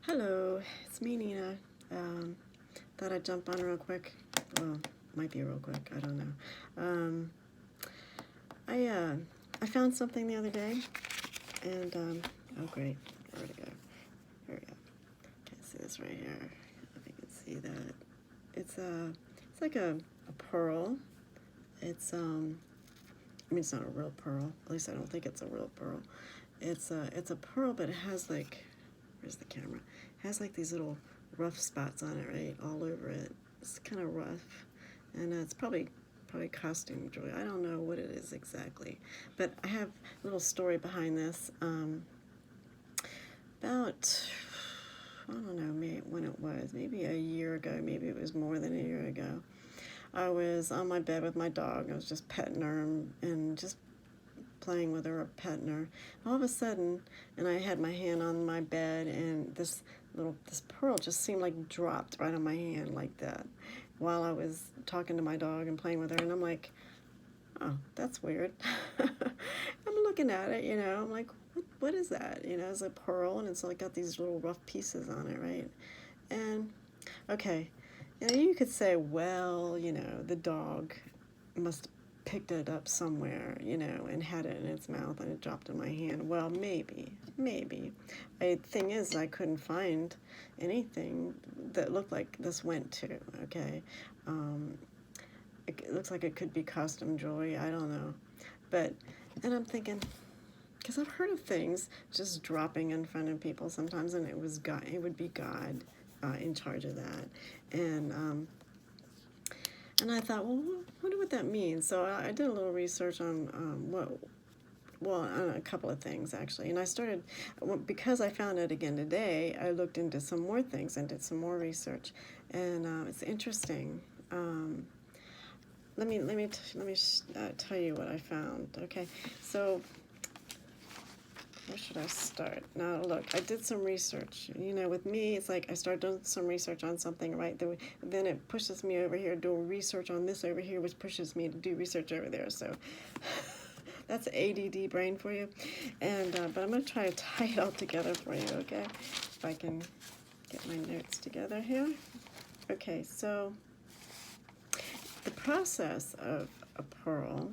Hello, it's me, Nina. Um, Thought I'd jump on real quick. Well, might be real quick. I don't know. Um, I found something the other day, and oh great, where'd it go? Here we go. Can't see this right here. If you can see that, it's like a pearl. I mean, it's not a real pearl. At least I don't think it's a real pearl. It's a pearl, but it has like, where's the camera? It has like these little rough spots on it, right, all over it. It's kind of rough, and it's probably costume jewelry. I don't know what it is exactly, but I have a little story behind this. About I don't know maybe when it was, maybe a year ago, maybe it was more than a year ago. I was on my bed with my dog. I was just petting her and just playing with her or petting her. All of a sudden, and I had my hand on my bed, and this pearl just seemed like dropped right on my hand like that while I was talking to my dog and playing with her. And I'm like, oh, that's weird. I'm looking at it, I'm like, what is that? It's a pearl, and it's like got these little rough pieces on it, right? And okay, you could say, well, the dog must picked it up somewhere, and had it in its mouth, and it dropped in my hand. Well, maybe. The thing is, I couldn't find anything that looked like this went to, okay? It looks like it could be costume jewelry, I don't know. And I'm thinking, because I've heard of things just dropping in front of people sometimes, and it would be God in charge of that. And I thought, well, I wonder what that means. So I did a little research on on a couple of things, actually. And I started, because I found it again today, I looked into some more things and did some more research. And it's interesting. Let me tell you what I found. Okay, so where should I start? Now, look, I did some research. With me, it's like I start doing some research on something, right? Then it pushes me over here doing research on this over here, which pushes me to do research over there. So that's ADD brain for you. And but I'm going to try to tie it all together for you, okay? If I can get my notes together here. Okay, so the process of a pearl,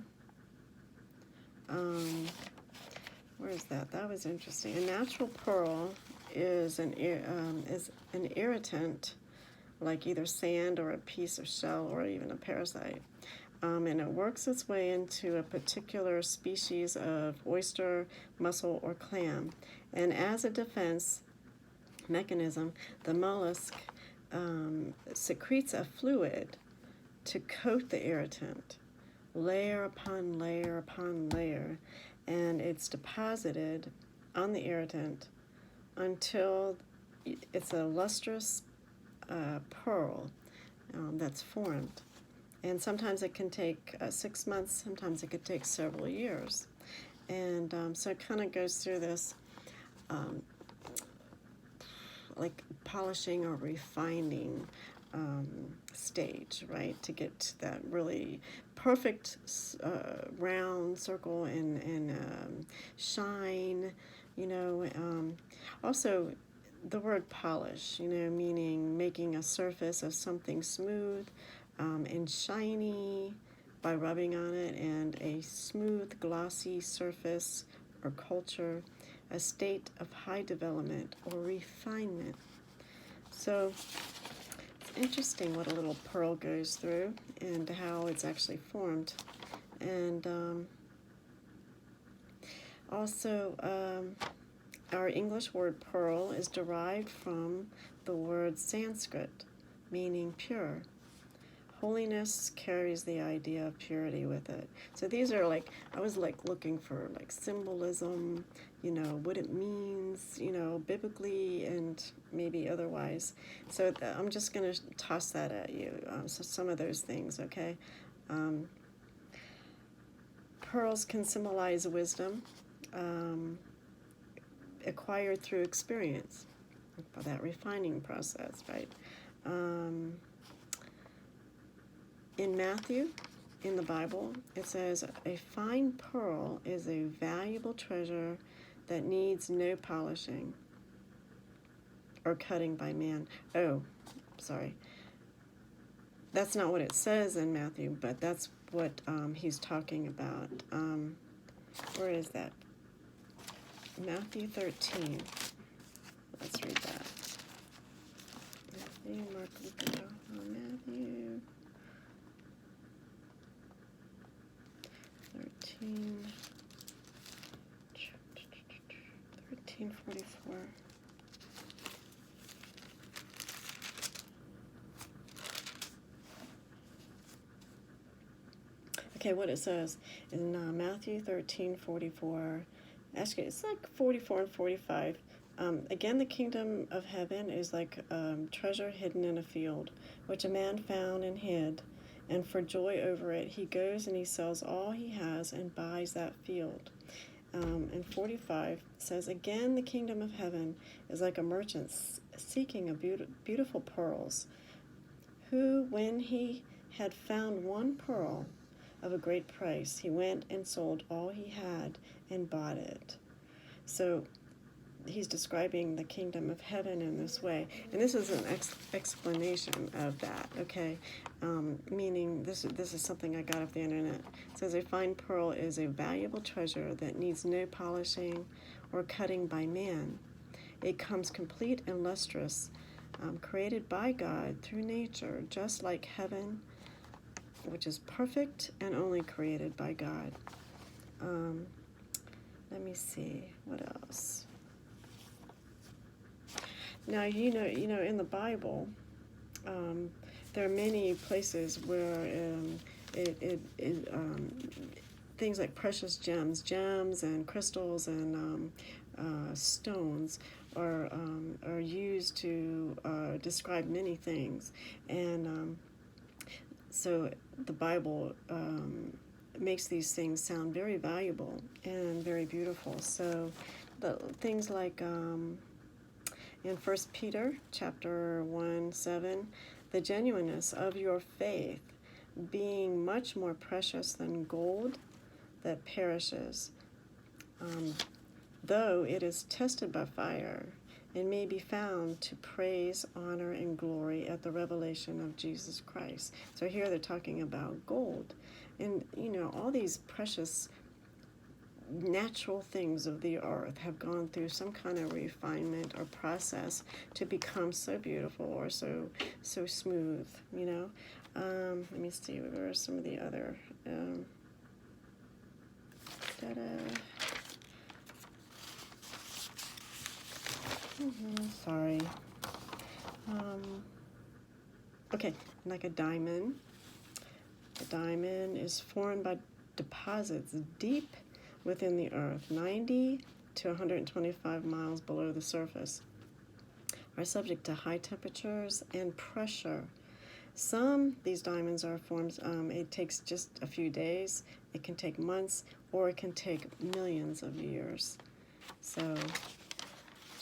where is that? That was interesting. A natural pearl is an irritant, like either sand or a piece of shell or even a parasite. And it works its way into a particular species of oyster, mussel, or clam. And as a defense mechanism, the mollusk secretes a fluid to coat the irritant, layer upon layer upon layer, and it's deposited on the irritant until it's a lustrous pearl that's formed. And sometimes it can take 6 months, sometimes it could take several years. And so it kind of goes through this like polishing or refining stage, right, to get to that really perfect round circle and shine, also the word polish, meaning making a surface of something smooth and shiny by rubbing on it, and a smooth, glossy surface or culture, a state of high development or refinement. So it's interesting what a little pearl goes through and how it's actually formed. And also, our English word pearl is derived from the word Sanskrit, meaning pure. Holiness carries the idea of purity with it. So these are like, I was like looking for like symbolism, what it means, biblically and maybe otherwise. So I'm just going to toss that at you. So some of those things, okay? Pearls can symbolize wisdom, acquired through experience, that refining process, right? In Matthew, in the Bible, it says, a fine pearl is a valuable treasure that needs no polishing. or cutting by man. Oh, sorry. That's not what it says in Matthew, but that's what he's talking about. Where is that? Matthew 13. Let's read that. Matthew, Mark, Luke, Matthew 13. 13:44. Okay, what it says in Matthew 13:44. Actually, it's like 44 and 45. Again, the kingdom of heaven is like treasure hidden in a field, which a man found and hid. And for joy over it, he goes and he sells all he has and buys that field. And 45 says, again, the kingdom of heaven is like a merchant seeking beautiful pearls, who, when he had found one pearl of a great price, he went and sold all he had and bought it. So he's describing the kingdom of heaven in this way, and this is an explanation of that. Okay, meaning this is something I got off the internet. It says a fine pearl is a valuable treasure that needs no polishing or cutting by man. It comes complete and lustrous, created by God through nature, just like heaven, which is perfect and only created by God. Let me see what else. Now, you know, in the Bible, there are many places where things like precious gems and crystals and stones are used to describe many things, and so the Bible makes these things sound very valuable and very beautiful. So things like in 1 Peter chapter 1:7, the genuineness of your faith being much more precious than gold that perishes, though it is tested by fire, and may be found to praise, honor, and glory at the revelation of Jesus Christ. So here they're talking about gold. And, you know, all these precious natural things of the earth have gone through some kind of refinement or process to become so beautiful or so smooth, you know. Let me see, where are some of the other sorry. Okay, like a diamond. A diamond is formed by deposits deep within the earth, 90 to 125 miles below the surface, are subject to high temperatures and pressure. These diamonds are formed, it takes just a few days, it can take months, or it can take millions of years. So,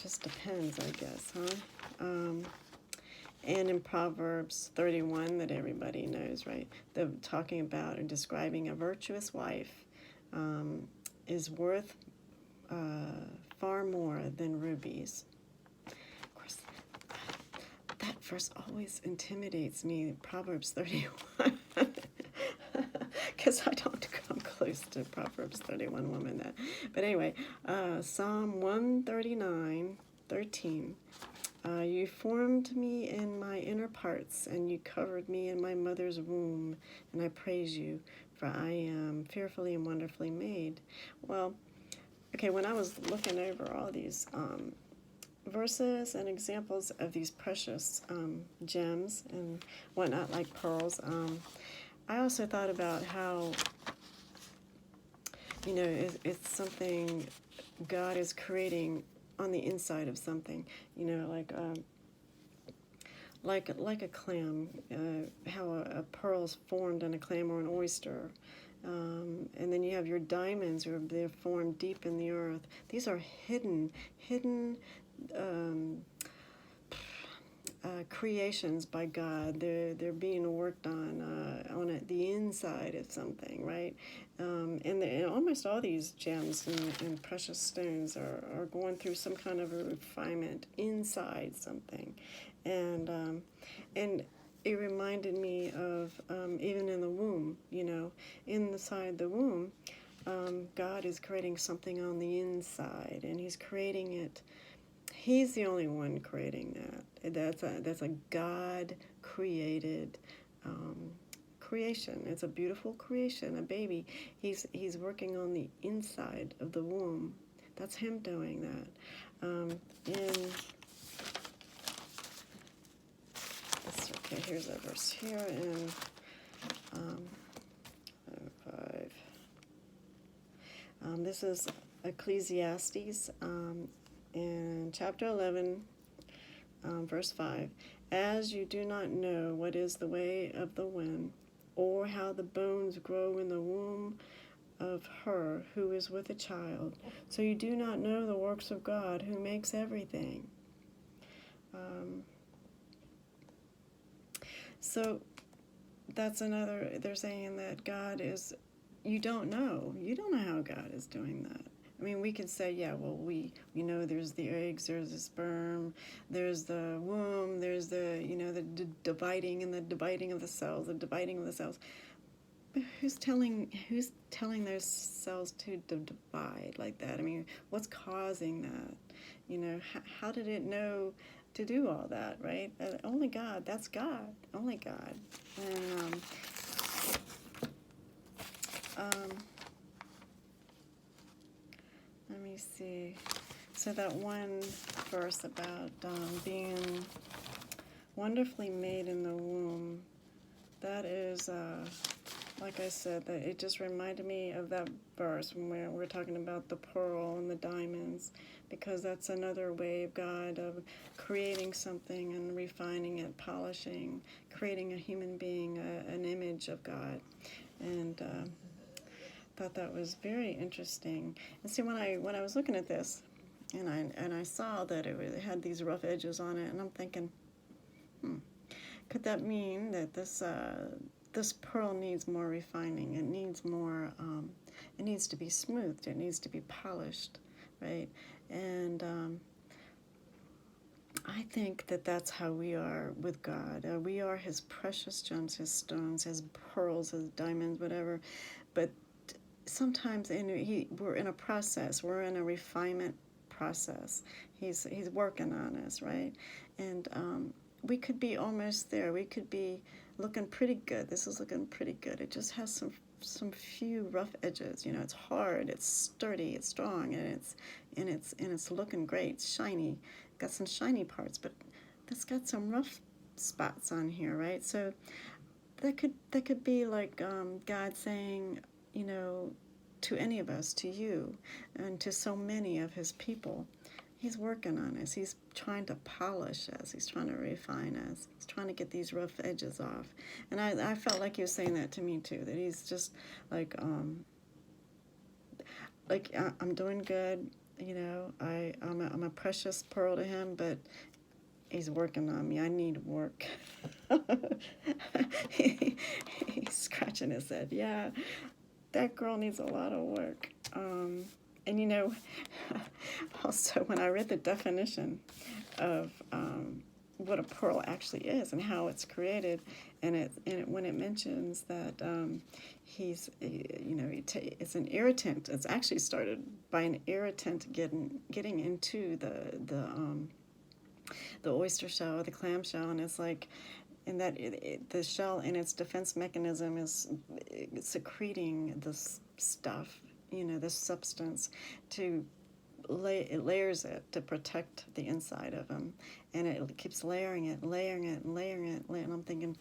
just depends, I guess, huh? And in Proverbs 31, that everybody knows, right? They're talking about and describing a virtuous wife is worth far more than rubies. Of course, that verse always intimidates me, Proverbs 31, because I don't come close to Proverbs 31 woman that. But anyway, Psalm 139:13. You formed me in my inner parts, and you covered me in my mother's womb, and I praise you, for I am fearfully and wonderfully made. Well, okay, when I was looking over all these verses and examples of these precious gems and whatnot, like pearls, I also thought about how, you know, it's something God is creating on the inside of something, you know, like a clam, how a pearl is formed in a clam or an oyster, and then you have your diamonds, or they're formed deep in the earth. These are hidden creations by God. They're being worked on the inside of something, right? And almost all these gems and precious stones are going through some kind of a refinement inside something, and it reminded me of even in the womb, inside the womb, God is creating something on the inside, and He's creating it. He's the only one creating that. That's a God created creation. It's a beautiful creation, a baby. He's working on the inside of the womb. That's Him doing that. Okay, here's a verse here in 5. This is Ecclesiastes in chapter 11, verse 5. As you do not know what is the way of the wind, or how the bones grow in the womb of her who is with a child, so you do not know the works of God who makes everything. So that's another, they're saying that God is, you don't know how God is doing that. I mean, we could say, yeah, well, we know there's the eggs, there's the sperm, there's the womb, there's the dividing and the dividing of the cells, But who's telling those cells to divide like that? I mean, what's causing that? How did it know to do all that, right? Only God. That's God. Only God. And let me see. So that one verse about being wonderfully made in the womb, that is, like I said, that it just reminded me of that verse when we're talking about the pearl and the diamonds, because that's another way of God of creating something and refining it, polishing, creating a human being, an image of God. And thought that was very interesting. And see, when I was looking at this, and I saw that it had these rough edges on it, and I'm thinking, could that mean that this pearl needs more refining? It needs more. It needs to be smoothed. It needs to be polished, right? And I think that that's how we are with God. We are His precious gems, His stones, His pearls, His diamonds, whatever. But sometimes we're in a process. We're in a refinement process. He's working on us, right? And we could be almost there. We could be looking pretty good. This is looking pretty good. It just has some few rough edges. It's hard, it's sturdy, it's strong, and it's looking great. It's shiny. Got some shiny parts, but it's got some rough spots on here, right? So that could be like God saying, to any of us, to you, and to so many of His people, He's working on us. He's trying to polish us. He's trying to refine us. He's trying to get these rough edges off. And I felt like He was saying that to me too, that He's just like I'm doing good, I'm a precious pearl to Him, but He's working on me. I need work. He's scratching his head. Yeah, that girl needs a lot of work. And also when I read the definition of what a pearl actually is and how it's created, and when it mentions that it's an irritant. It's actually started by an irritant getting into the oyster shell or the clam shell, and it's like, and that the shell in its defense mechanism is secreting this stuff, this substance, it layers it to protect the inside of them, and it keeps layering it, and I'm thinking,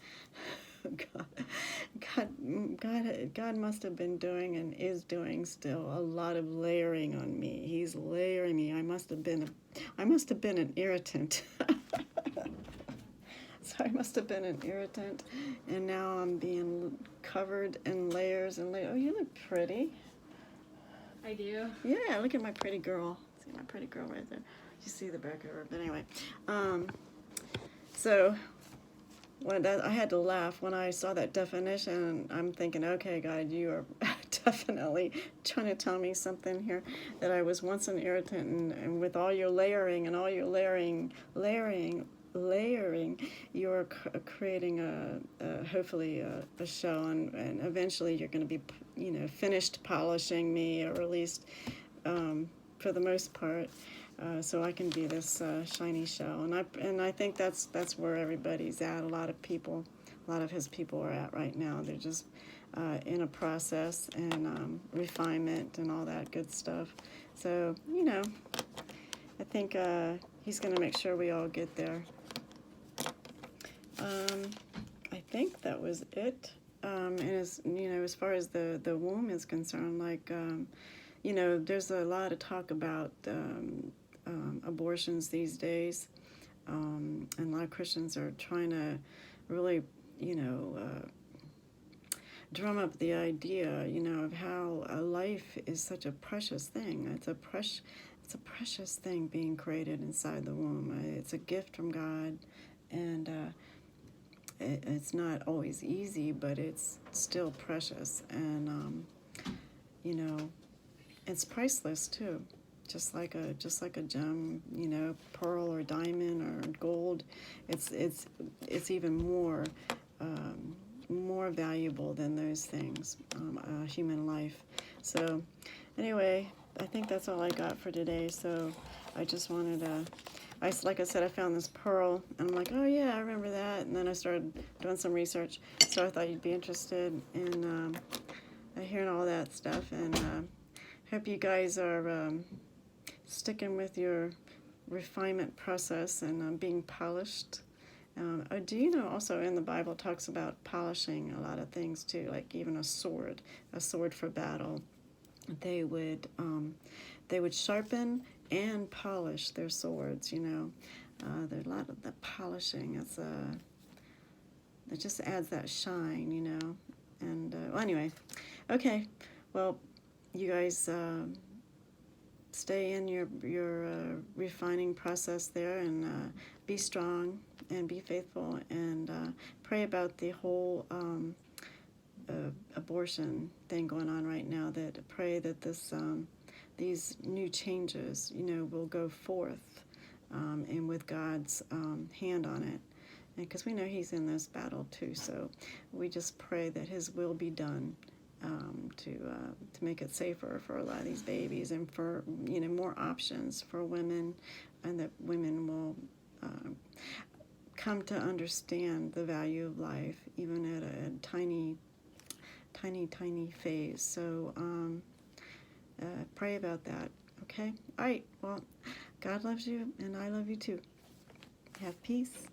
God must have been doing and is doing still a lot of layering on me. He's layering me. I must have been an irritant. So I must have been an irritant, and now I'm being covered in layers and layers. Oh, you look pretty. I do. Yeah, look at my pretty girl. See my pretty girl right there. You see the back of her, but anyway. So I had to laugh when I saw that definition. I'm thinking, okay, God, you are definitely trying to tell me something here, that I was once an irritant, and with all your layering and all your layering, you're creating hopefully a show, and eventually you're going to be, finished polishing me, or at least for the most part. So I can be this shiny shell, and I think that's where everybody's at. A lot of his people are at right now. They're just in a process and refinement and all that good stuff. So I think he's going to make sure we all get there. I think that was it. And as far as the womb is concerned, there's a lot of talk about abortions these days, and a lot of Christians are trying to really, drum up the idea, of how a life is such a precious thing. It's a precious thing being created inside the womb. It's a gift from God, and it's not always easy, but it's still precious, and it's priceless too. Just like a gem, pearl or diamond or gold, it's even more valuable than those things, human life. So anyway, I think that's all I got for today. So I just wanted to, like I said, I found this pearl, and I'm like, oh yeah, I remember that. And then I started doing some research, so I thought you'd be interested in hearing all that stuff, and hope you guys are sticking with your refinement process and being polished. Do you know also in the Bible talks about polishing a lot of things too, like even a sword for battle. They would sharpen and polish their swords. There's a lot of the polishing. It just adds that shine. And well, anyway, okay. Well, you guys stay in your refining process there, and be strong and be faithful, and pray about the whole abortion thing going on right now. That pray that these new changes, will go forth, and with God's hand on it, because we know He's in this battle too. So we just pray that His will be done. To make it safer for a lot of these babies, and for more options for women, and that women will come to understand the value of life, even at a tiny phase. So pray about that. Okay. All right. Well, God loves you, and I love you too. Have peace.